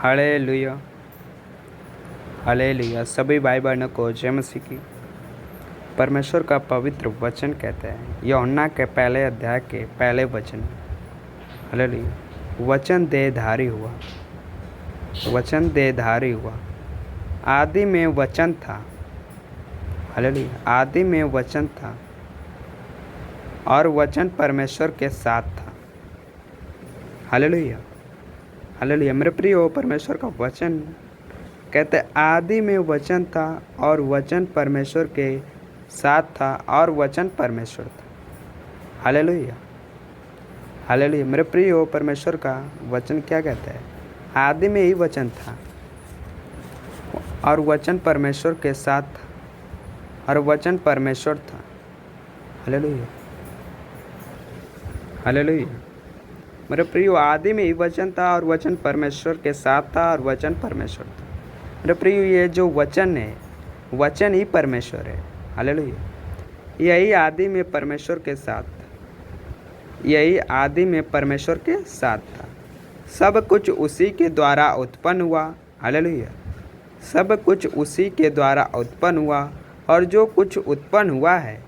Hallelujah, hallelujah. सभी भाई बहनों को जय मसीह की। परमेश्वर का पवित्र वचन कहते हैं यूहन्ना के पहले अध्याय के पहले वचन में, हालेलुया। वचन देहधारी हुआ, वचन देहधारी हुआ, आदि में वचन था, हालेलुया। आदि में वचन था और वचन परमेश्वर के साथ था, हालेलुया, हालेलुया। मेरे प्रियो, परमेश्वर का वचन कहते आदि में वचन था और वचन परमेश्वर के साथ था और वचन परमेश्वर था, हालेलुया, हालेलुया। मेरे प्रियो, परमेश्वर का वचन क्या कहता है? आदि में ही वचन था और वचन परमेश्वर के साथ था और वचन परमेश्वर था, हालेलुया, हालेलुया। मेरे प्रियो, आदि में ही वचन था और वचन परमेश्वर के साथ था और वचन परमेश्वर था। मेरे प्रियो, ये जो वचन है, वचन ही परमेश्वर है, हालेलुया। यही आदि में परमेश्वर के साथ था, यही आदि में परमेश्वर के साथ था। सब कुछ उसी के द्वारा उत्पन्न हुआ, हालेलुया। सब कुछ उसी के द्वारा उत्पन्न हुआ और जो कुछ उत्पन्न हुआ है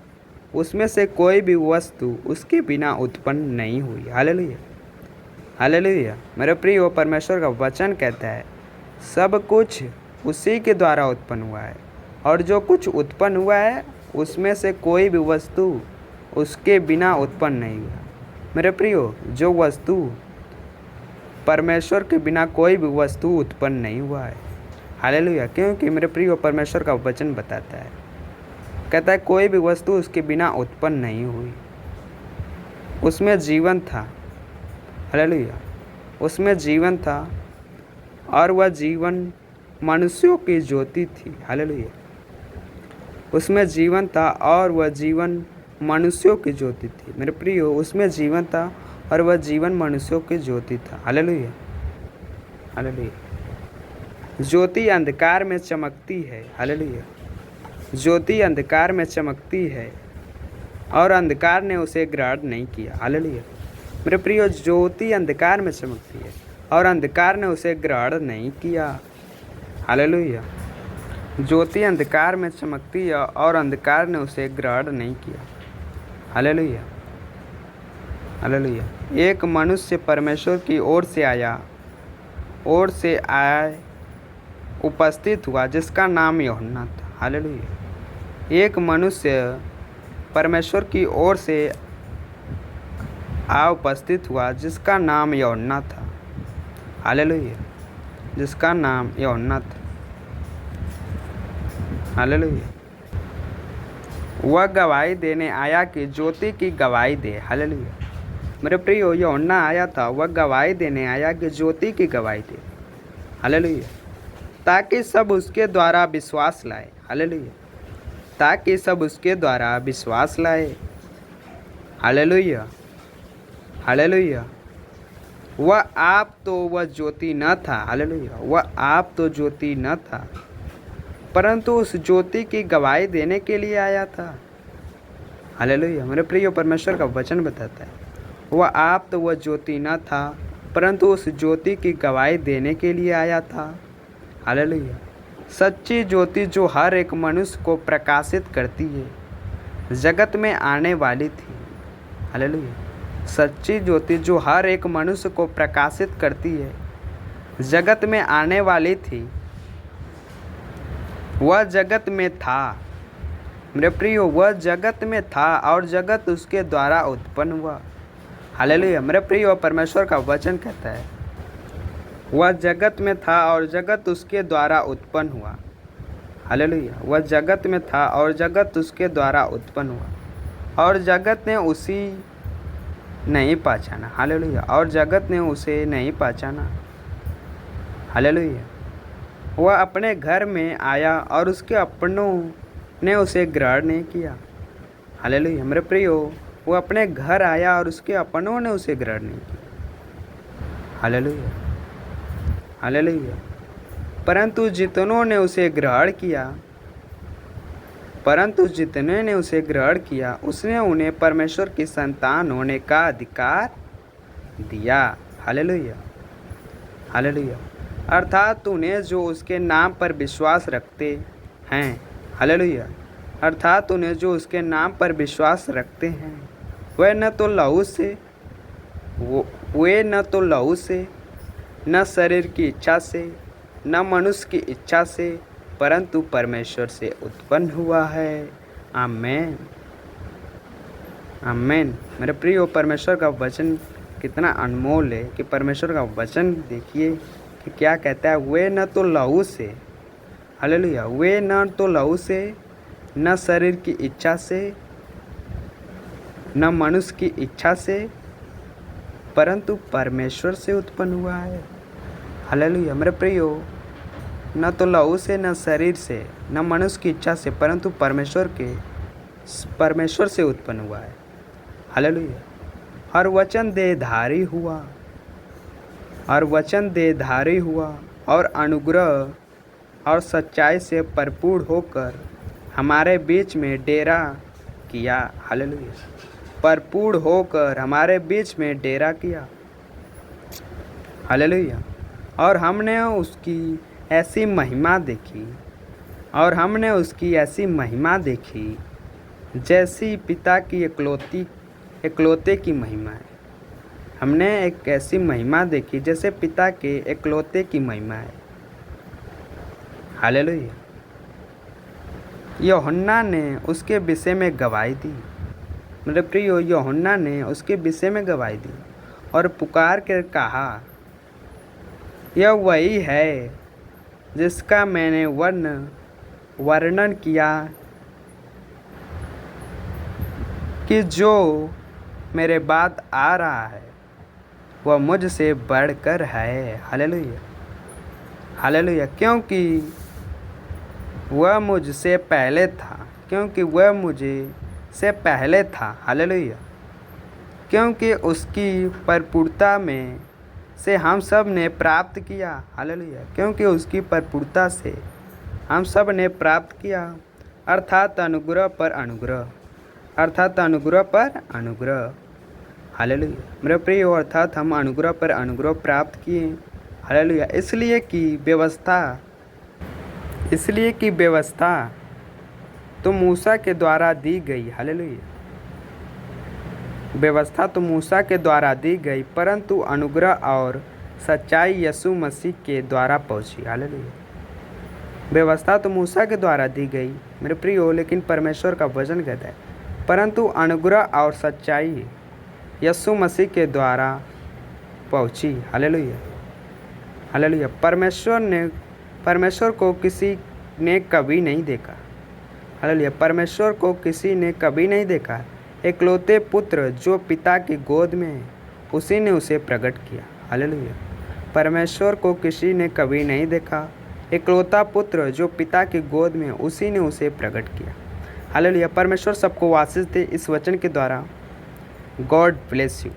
उसमें से कोई भी वस्तु उसके बिना उत्पन्न नहीं हुई, हालेलुया, हालेलुया। मेरे प्रियो, परमेश्वर का वचन कहता है सब कुछ उसी के द्वारा उत्पन्न हुआ है और जो कुछ उत्पन्न हुआ है उसमें से कोई भी वस्तु उसके बिना उत्पन्न नहीं हुआ। मेरे प्रियो, जो वस्तु परमेश्वर के बिना कोई भी वस्तु उत्पन्न नहीं हुआ है, हालेलुया। क्योंकि मेरे प्रियो, परमेश्वर का वचन बताता है, कहता है कोई भी वस्तु उसके बिना उत्पन्न नहीं हुई। उसमें जीवन था, हालेलुया, उसमें जीवन था और वह जीवन मनुष्यों की ज्योति थी, हालेलुया। उसमें जीवन था और वह जीवन मनुष्यों की ज्योति थी। मेरे प्रियो, उसमें जीवन था और वह जीवन मनुष्यों की ज्योति था, हालेलुया, हालेलुया। ज्योति अंधकार में चमकती है, हालेलुया। ज्योति अंधकार में चमकती है और अंधकार ने उसे ग्रहण नहीं किया, हालेलुया। मेरे प्रियो, ज्योति अंधकार में चमकती है और अंधकार ने उसे ग्रहण नहीं किया, हालेलुया। ज्योति अंधकार में चमकती है और अंधकार ने उसे ग्रहण नहीं किया, हालेलुया, हालेलुया। एक मनुष्य परमेश्वर की ओर से आया उपस्थित हुआ जिसका नाम यूहन्ना था, हालेलुया। एक मनुष्य परमेश्वर की ओर से उपस्थित हुआ जिसका नाम यूहन्ना था, हालेलुया, जिसका नाम यूहन्ना था, हालेलुया। वह गवाही देने आया कि ज्योति की गवाही दे, हालेलुया। मेरे प्रियो, यूहन्ना आया था, वह गवाही देने आया कि ज्योति की गवाही दे, हालेलुया, ताकि सब उसके द्वारा विश्वास लाए, हालेलुया, ताकि सब उसके द्वारा विश्वास लाए, हालेलुया, हालेलुया। वह आप तो वह ज्योति न था, हालेलुया। वह आप तो ज्योति न था परंतु उस ज्योति की गवाही देने के लिए आया था, हालेलुया। मेरे प्रिय, परमेश्वर का वचन बताता है वह आप तो वह ज्योति न था परंतु उस ज्योति की गवाही देने के लिए आया था, हालेलुया। सच्ची ज्योति जो हर एक मनुष्य को प्रकाशित करती है जगत में आने वाली थी, हालेलुया। सच्ची ज्योति जो हर एक मनुष्य को प्रकाशित करती है जगत में आने वाली थी, वह जगत में था। मेरे प्रियो, वह जगत में था और जगत उसके द्वारा उत्पन्न हुआ, हालेलुया। मेरे प्रियो, परमेश्वर का वचन कहता है वह जगत में था और जगत उसके द्वारा उत्पन्न हुआ, हालेलुया। वह जगत में था और जगत उसके द्वारा उत्पन्न हुआ और जगत ने उसी नहीं पहचाना, हालेलुया, और जगत ने उसे नहीं पहचाना, हालेलुया। वह अपने घर में आया और उसके अपनों ने उसे ग्रहण नहीं किया, हालेलुया। मेरे प्रियो, वह अपने घर आया और उसके अपनों ने उसे ग्रहण नहीं किया, हालेलुया, हालेलुया। परंतु जितने ने उसे ग्रहण किया उसने उन्हें परमेश्वर की संतान होने का अधिकार दिया, हालेलुया, हालेलुया। अर्थात उन्हें जो उसके नाम पर विश्वास रखते हैं। हालेलुया। अर्थात उन्हें जो उसके नाम पर विश्वास रखते हैं वे न तो लहू से न शरीर की इच्छा से न मनुष्य की इच्छा से परंतु परमेश्वर से उत्पन्न हुआ है। आमेन आमेन। मेरे प्रियो, परमेश्वर का वचन कितना अनमोल है कि परमेश्वर का वचन देखिए कि क्या कहता है। वे न तो लहू से, हालेलुया, वे न तो लहू से न शरीर की इच्छा से न मनुष्य की इच्छा से परंतु परमेश्वर से उत्पन्न हुआ है। हालेलुया। मेरे प्रियो, न तो लहू से न शरीर से न मनुष्य की इच्छा से परंतु परमेश्वर से उत्पन्न हुआ है। हालेलुया। और वचन देहधारी हुआ और अनुग्रह और सच्चाई से भरपूर होकर हमारे बीच में डेरा किया। हालेलुया। भरपूर होकर हमारे बीच में डेरा किया। हालेलुया। और हमने उसकी ऐसी महिमा देखी जैसी पिता की इकलौते की महिमा है। हमने एक ऐसी महिमा देखी जैसे पिता के इकलौते की महिमा है। हालेलुया। यूहन्ना ने उसके विषय में गवाही दी। मेरे प्रियो, यूहन्ना ने उसके विषय में गवाही दी और पुकार कर कहा, यह वही है जिसका मैंने वर्णन किया कि जो मेरे बाद आ रहा है वह मुझसे बढ़कर है। हालेलुया। हालेलुया। क्योंकि वह मुझसे पहले था। हालेलुया। क्योंकि उसकी परिपूर्णता में से हम सब ने प्राप्त किया। हालेलुया। क्योंकि उसकी परिपूर्णता से हम सब ने प्राप्त किया, अर्थात अनुग्रह पर अनुग्रह। हालेलुया। मेरे प्रियो, अर्थात हम अनुग्रह पर अनुग्रह प्राप्त किए। हालेलुया। इसलिए कि व्यवस्था तो मूसा के द्वारा दी गई। हालेलुया। व्यवस्था तो मूसा के द्वारा दी गई परंतु अनुग्रह और सच्चाई यीशु मसीह के द्वारा पहुंची। हालेलुया। व्यवस्था तो मूसा के द्वारा दी गई मेरे प्रियो, लेकिन परमेश्वर का वचन कहता है परंतु अनुग्रह और सच्चाई यीशु मसीह के द्वारा पहुंची। हालेलुया। हालेलुया। परमेश्वर को किसी ने कभी नहीं देखा। हालेलुया। परमेश्वर को किसी ने कभी नहीं देखा। इकलौते पुत्र जो पिता की गोद में है उसी ने उसे प्रकट किया। हालेलुया। परमेश्वर को किसी ने कभी नहीं देखा। इकलौता पुत्र जो पिता की गोद में है उसी ने उसे प्रकट किया। हालेलुया। परमेश्वर सबको आशीष दे इस वचन के द्वारा। God bless you.